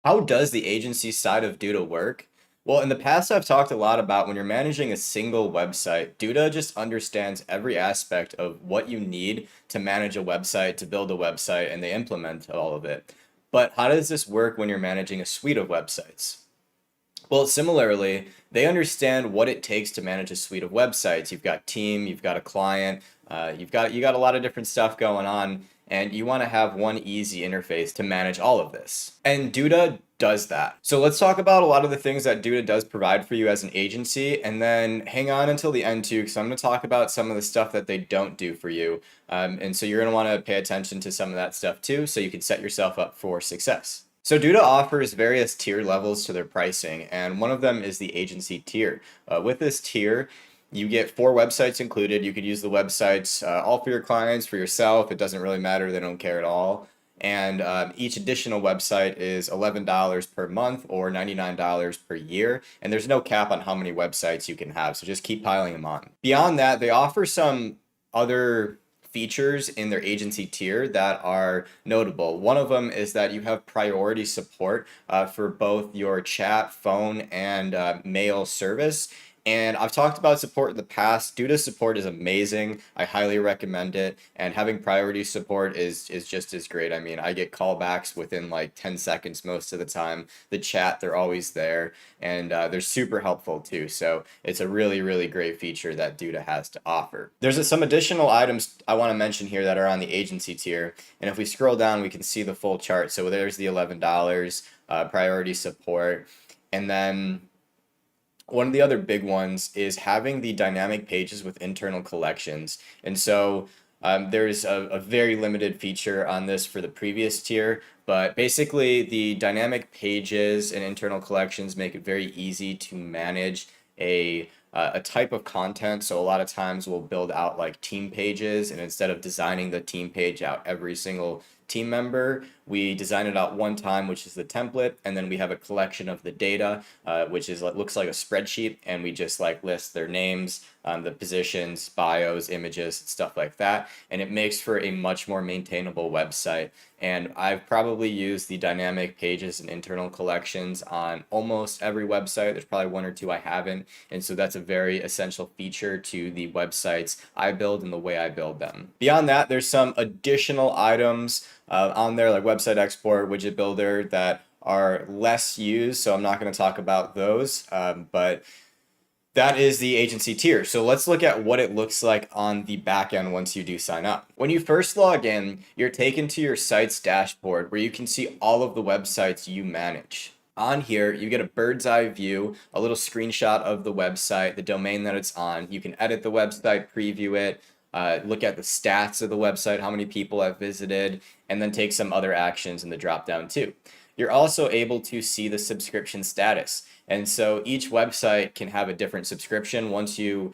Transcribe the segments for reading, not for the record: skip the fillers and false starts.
How does the agency side of Duda work? Well, in the past, I've talked a lot about when you're managing a single website, Duda just understands every aspect of what you need to manage a website, to build a website, and they implement all of it. But how does this work when you're managing a suite of websites? Well, similarly, they understand what it takes to manage a suite of websites. You've got team, you've got a client, you got a lot of different stuff going on, and you want to have one easy interface to manage all of this. And Duda does that. So let's talk about a lot of the things that Duda does provide for you as an agency, and then hang on until the end too, because I'm going to talk about some of the stuff that they don't do for you. And so you're going to want to pay attention to some of that stuff too, so you can set yourself up for success. So Duda offers various tier levels to their pricing, and one of them is the agency tier. With this tier, you get 4 websites included. You could use the websites all for your clients, for yourself. It doesn't really matter. They don't care at all. And each additional website is $11 per month or $99 per year. And there's no cap on how many websites you can have. So just keep piling them on. Beyond that, they offer some other features in their agency tier that are notable. One of them is that you have priority support for both your chat, phone, and mail service. And I've talked about support in the past. Duda support is amazing. I highly recommend it. And having priority support is just as great. I mean, I get callbacks within like 10 seconds most of the time. The chat, they're always there. And they're super helpful too. So it's a really, really great feature that Duda has to offer. There's some additional items I want to mention here that are on the agency tier. And if we scroll down, we can see the full chart. So there's the $11 priority support. And then one of the other big ones is having the dynamic pages with internal collections. And so there's a very limited feature on this for the previous tier, but basically the dynamic pages and internal collections make it very easy to manage a type of content. So a lot of times we'll build out like team pages, and instead of designing the team page out every single team member, we design it out one time, which is the template, and then we have a collection of the data, which is looks like a spreadsheet, and we just like list their names, the positions, bios, images, stuff like that, and it makes for a much more maintainable website. And I've probably used the dynamic pages and internal collections on almost every website. There's probably one or two I haven't, and so that's a very essential feature to the websites I build and the way I build them. Beyond that, there's some additional items on there like website export, widget builder that are less used, so I'm not going to talk about those, but that is the agency tier. So let's look at what it looks like on the back end once you do sign up. When you first log in, you're taken to your site's dashboard where you can see all of the websites you manage. On here, you get a bird's eye view, a little screenshot of the website, the domain that it's on. You can edit the website, preview it, look at the stats of the website, how many people have visited, and then take some other actions in the drop down too. You're also able to see the subscription status. And so each website can have a different subscription. Once you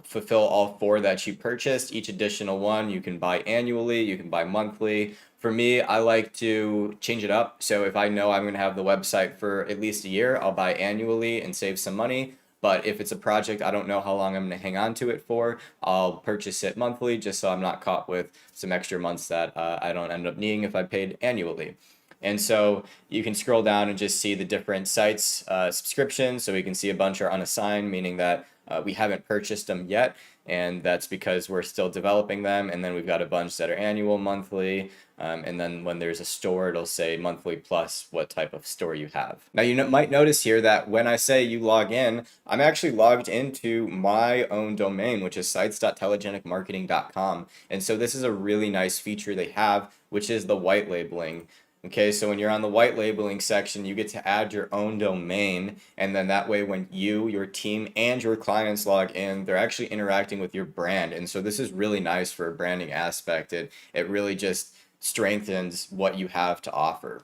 fulfill all 4 that you purchased, each additional one you can buy annually, you can buy monthly. For me, I like to change it up. So if I know I'm going to have the website for at least a year, I'll buy annually and save some money. But if it's a project I don't know how long I'm going to hang on to it for, I'll purchase it monthly just so I'm not caught with some extra months that I don't end up needing if I paid annually. And so you can scroll down and just see the different sites subscriptions. So we can see a bunch are unassigned, meaning that we haven't purchased them yet. And that's because we're still developing them. And then we've got a bunch that are annual, monthly. And then when there's a store, it'll say monthly plus what type of store you have. Now you might notice here that when I say you log in, I'm actually logged into my own domain, which is sites.telegenicmarketing.com. And so this is a really nice feature they have, which is the white labeling. Okay, so when you're on the white labeling section, you get to add your own domain, and then that way when you, your team, and your clients log in, they're actually interacting with your brand. And so this is really nice for a branding aspect. It really just strengthens what you have to offer.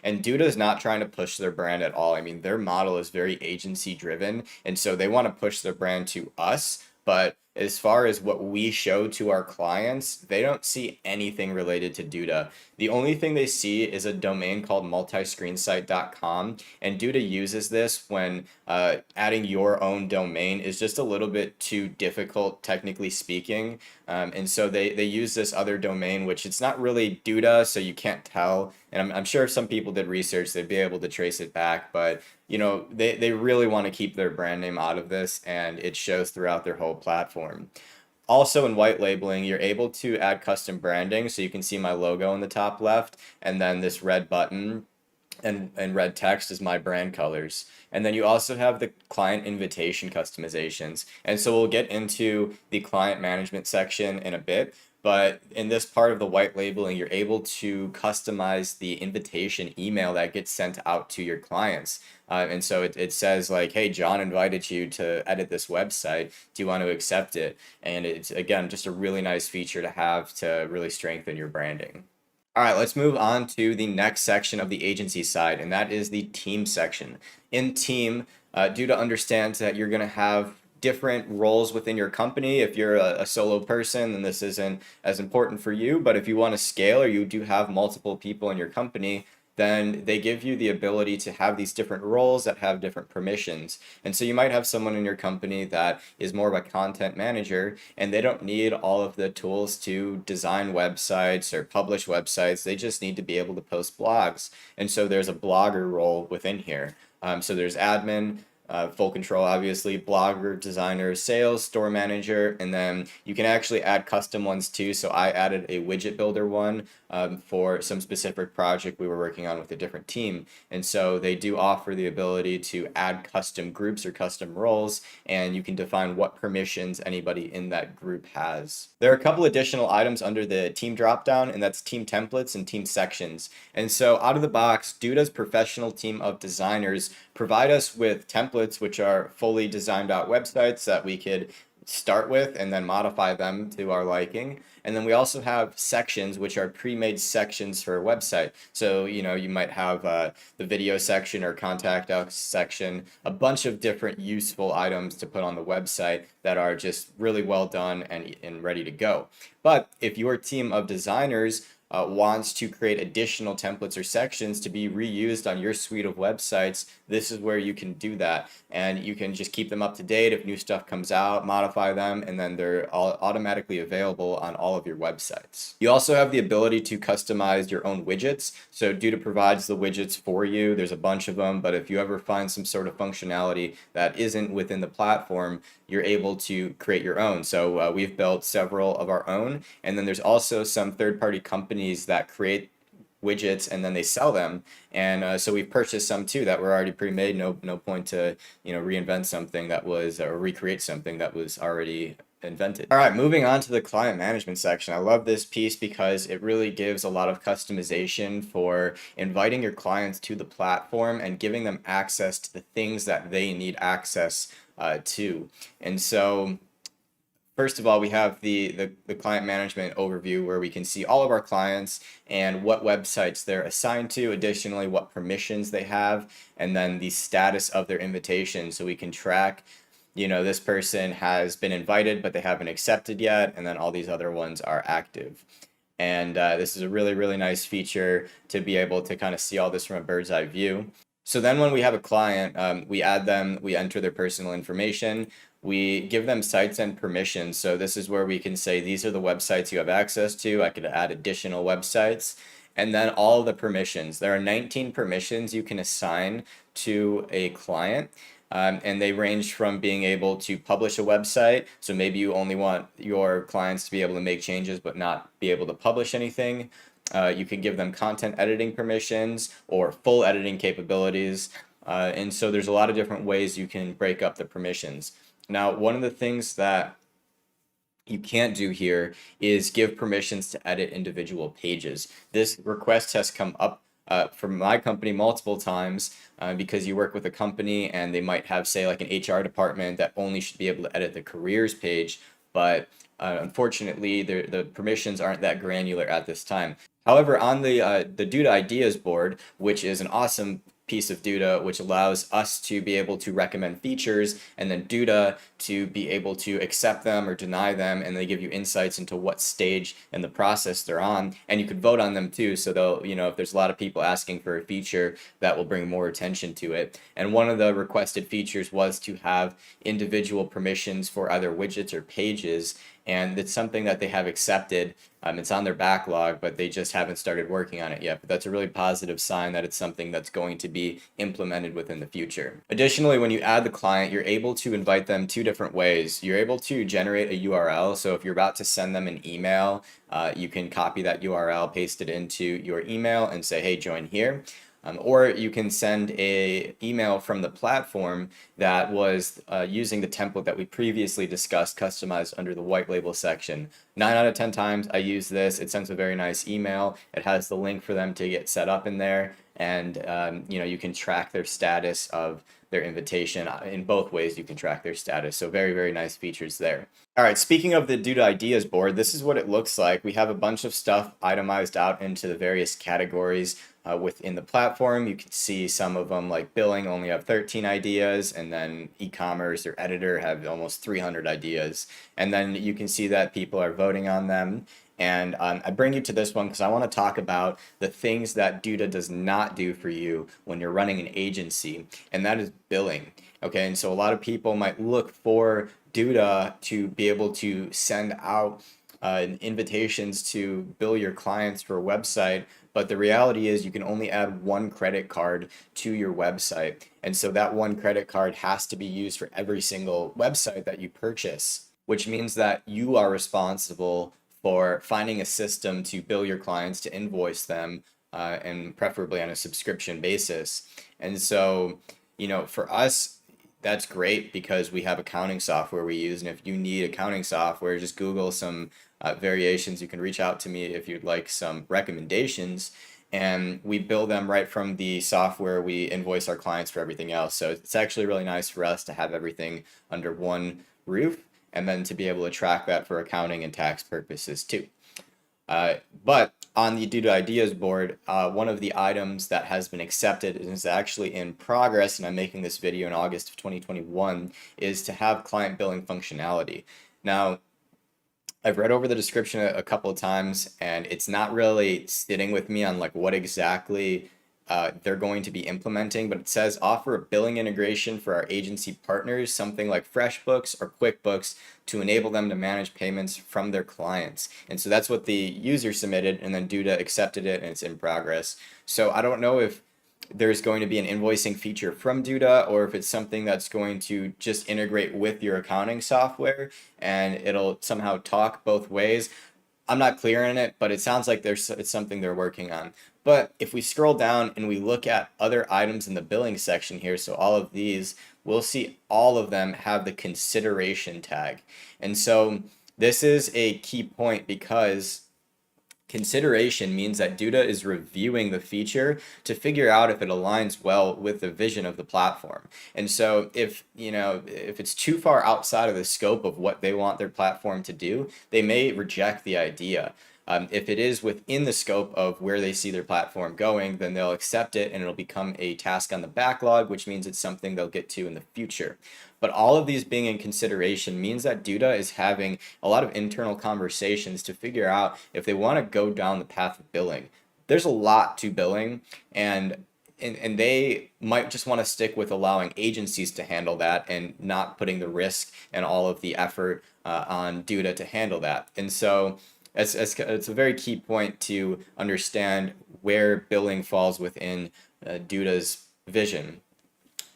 And Duda is not trying to push their brand at all. I mean, their model is very agency driven, and so they want to push their brand to us, but as far as what we show to our clients, they don't see anything related to Duda. The only thing they see is a domain called multiscreensite.com, and Duda uses this when adding your own domain is just a little bit too difficult, technically speaking. And so they use this other domain, which it's not really Duda, so you can't tell. And I'm sure if some people did research, they'd be able to trace it back. But, they really want to keep their brand name out of this, and it shows throughout their whole platform. Also, in white labeling, you're able to add custom branding. So you can see my logo in the top left, and then this red button and red text is my brand colors. And then you also have the client invitation customizations. And so we'll get into the client management section in a bit. But in this part of the white labeling, you're able to customize the invitation email that gets sent out to your clients. And so it says like, hey, John invited you to edit this website. Do you want to accept it? And it's, again, just a really nice feature to have to really strengthen your branding. All right, let's move on to the next section of the agency side, and that is the team section. In team, Duda understands that you're going to have different roles within your company. If you're a solo person, then this isn't as important for you. But if you want to scale or you do have multiple people in your company, then they give you the ability to have these different roles that have different permissions. And so you might have someone in your company that is more of a content manager, and they don't need all of the tools to design websites or publish websites. They just need to be able to post blogs. And so there's a blogger role within here. So there's admin, full control, obviously, blogger, designer, sales, store manager, and then you can actually add custom ones too. So I added a widget builder one for some specific project we were working on with a different team. And so they do offer the ability to add custom groups or custom roles, and you can define what permissions anybody in that group has. There are a couple additional items under the team dropdown, and that's team templates and team sections. And so out of the box, Duda's professional team of designers provide us with templates, which are fully designed out websites that we could start with and then modify them to our liking. And then we also have sections, which are pre-made sections for a website. So, you might have the video section or contact us section, a bunch of different useful items to put on the website that are just really well done and ready to go. But if your team of designers wants to create additional templates or sections to be reused on your suite of websites, this is where you can do that. And you can just keep them up to date. If new stuff comes out, modify them, and then they're all automatically available on all of your websites. You also have the ability to customize your own widgets. So Duda provides the widgets for you. There's a bunch of them, but if you ever find some sort of functionality that isn't within the platform, you're able to create your own. So we've built several of our own, and then there's also some third-party companies that create widgets and then they sell them. And so we've purchased some too that were already pre-made. No point to reinvent something that was or recreate something that was already invented. All right, moving on to the client management section. I love this piece because it really gives a lot of customization for inviting your clients to the platform and giving them access to the things that they need access to. And so first of all, we have the client management overview where we can see all of our clients and what websites they're assigned to, additionally what permissions they have, and then the status of their invitation. So we can track, this person has been invited, but they haven't accepted yet, and then all these other ones are active. And this is a really, really nice feature to be able to kind of see all this from a bird's eye view. So then when we have a client, we add them, we enter their personal information, we give them sites and permissions. So this is where we can say, these are the websites you have access to. I could add additional websites. And then all the permissions. There are 19 permissions you can assign to a client. And they range from being able to publish a website. So maybe you only want your clients to be able to make changes but not be able to publish anything. You can give them content editing permissions or full editing capabilities. And so there's a lot of different ways you can break up the permissions. Now, one of the things that you can't do here is give permissions to edit individual pages. This request has come up from my company multiple times because you work with a company and they might have, say, like an HR department that only should be able to edit the careers page, but unfortunately, the permissions aren't that granular at this time. However, on the Duda Ideas board, which is an awesome piece of Duda, which allows us to be able to recommend features, and then Duda to be able to accept them or deny them, and they give you insights into what stage in the process they're on, and you could vote on them too. So they'll, if there's a lot of people asking for a feature, that will bring more attention to it. And one of the requested features was to have individual permissions for either widgets or pages, and it's something that they have accepted. It's on their backlog, but they just haven't started working on it yet. But that's a really positive sign that it's something that's going to be implemented within the future. Additionally, when you add the client, you're able to invite them two different ways. You're able to generate a URL. So if you're about to send them an email, you can copy that URL, paste it into your email, and say, hey, join here. Or you can send a email from the platform that was using the template that we previously discussed, customized under the white label section. 9 out of 10 times I use this. It sends a very nice email. It has the link for them to get set up in there, and you can track their status of their invitation. In both ways you can track their status. So very, very nice features there. All right, speaking of the Duda Ideas board, this is what it looks like. We have a bunch of stuff itemized out into the various categories within the platform. You can see some of them, like billing, only have 13 ideas, and then e-commerce or editor have almost 300 ideas. And then you can see that people are voting on them. And I bring you to this one because I want to talk about the things that Duda does not do for you when you're running an agency, and that is billing. Okay, and so a lot of people might look for Duda to be able to send out invitations to bill your clients for a website, but the reality is you can only add one credit card to your website, and so that one credit card has to be used for every single website that you purchase, which means that you are responsible for finding a system to bill your clients, to invoice them, and preferably on a subscription basis. And so, for us, that's great because we have accounting software we use. And if you need accounting software, just Google some variations. You can reach out to me if you'd like some recommendations. And we bill them right from the software. We invoice our clients for everything else. So it's actually really nice for us to have everything under one roof, and then to be able to track that for accounting and tax purposes too. But on the Duda Ideas board, one of the items that has been accepted and is actually in progress, and I'm making this video in August of 2021, is to have client billing functionality. Now, I've read over the description a couple of times, and it's not really sitting with me on like what exactly they're going to be implementing, but it says offer a billing integration for our agency partners, something like FreshBooks or QuickBooks, to enable them to manage payments from their clients. And so that's what the user submitted, and then Duda accepted it, and it's in progress. So I don't know if there's going to be an invoicing feature from Duda, or if it's something that's going to just integrate with your accounting software and it'll somehow talk both ways. I'm not clear on it, but it sounds like it's something they're working on. But if we scroll down and we look at other items in the billing section here, so all of these, we'll see all of them have the consideration tag. And so this is a key point because consideration means that Duda is reviewing the feature to figure out if it aligns well with the vision of the platform. And so if it's too far outside of the scope of what they want their platform to do, they may reject the idea. If it is within the scope of where they see their platform going, then they'll accept it and it'll become a task on the backlog, which means it's something they'll get to in the future. But all of these being in consideration means that Duda is having a lot of internal conversations to figure out if they want to go down the path of billing. There's a lot to billing, and they might just want to stick with allowing agencies to handle that and not putting the risk and all of the effort on Duda to handle that. And so it's a very key point to understand where billing falls within Duda's vision.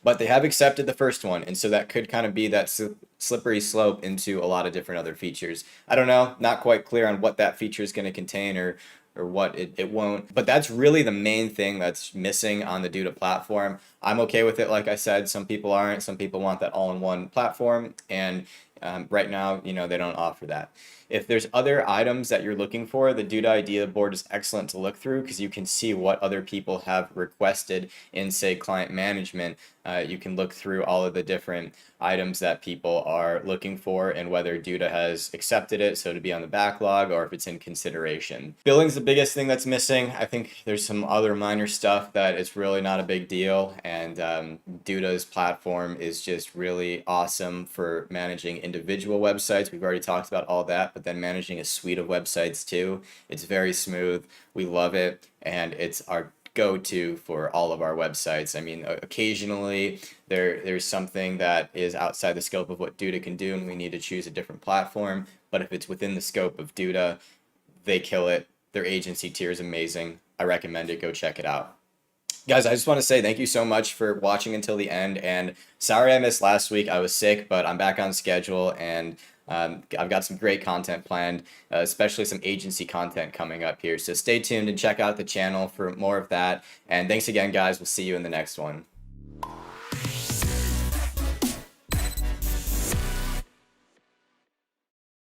But they have accepted the first one, and so that could kind of be that slippery slope into a lot of different other features. I don't know, not quite clear on what that feature is going to contain or what it won't. But that's really the main thing that's missing on the Duda platform. I'm okay with it. Like I said, some people aren't. Some people want that all-in-one platform, and right now, they don't offer that. If there's other items that you're looking for, the Duda Idea Board is excellent to look through because you can see what other people have requested in, say, client management. You can look through all of the different items that people are looking for and whether Duda has accepted it, so to be on the backlog, or if it's in consideration. Billing's the biggest thing that's missing. I think there's some other minor stuff that it's really not a big deal, and Duda's platform is just really awesome for managing individual websites. We've already talked about all that, but then managing a suite of websites too. It's very smooth. We love it, and it's our go-to for all of our websites. I mean, occasionally there's something that is outside the scope of what Duda can do, and we need to choose a different platform. But if it's within the scope of Duda, they kill it. Their agency tier is amazing. I recommend it. Go check it out. Guys, I just want to say thank you so much for watching until the end. And sorry I missed last week. I was sick, but I'm back on schedule, and I've got some great content planned, especially some agency content coming up here. So stay tuned and check out the channel for more of that. And thanks again, guys. We'll see you in the next one.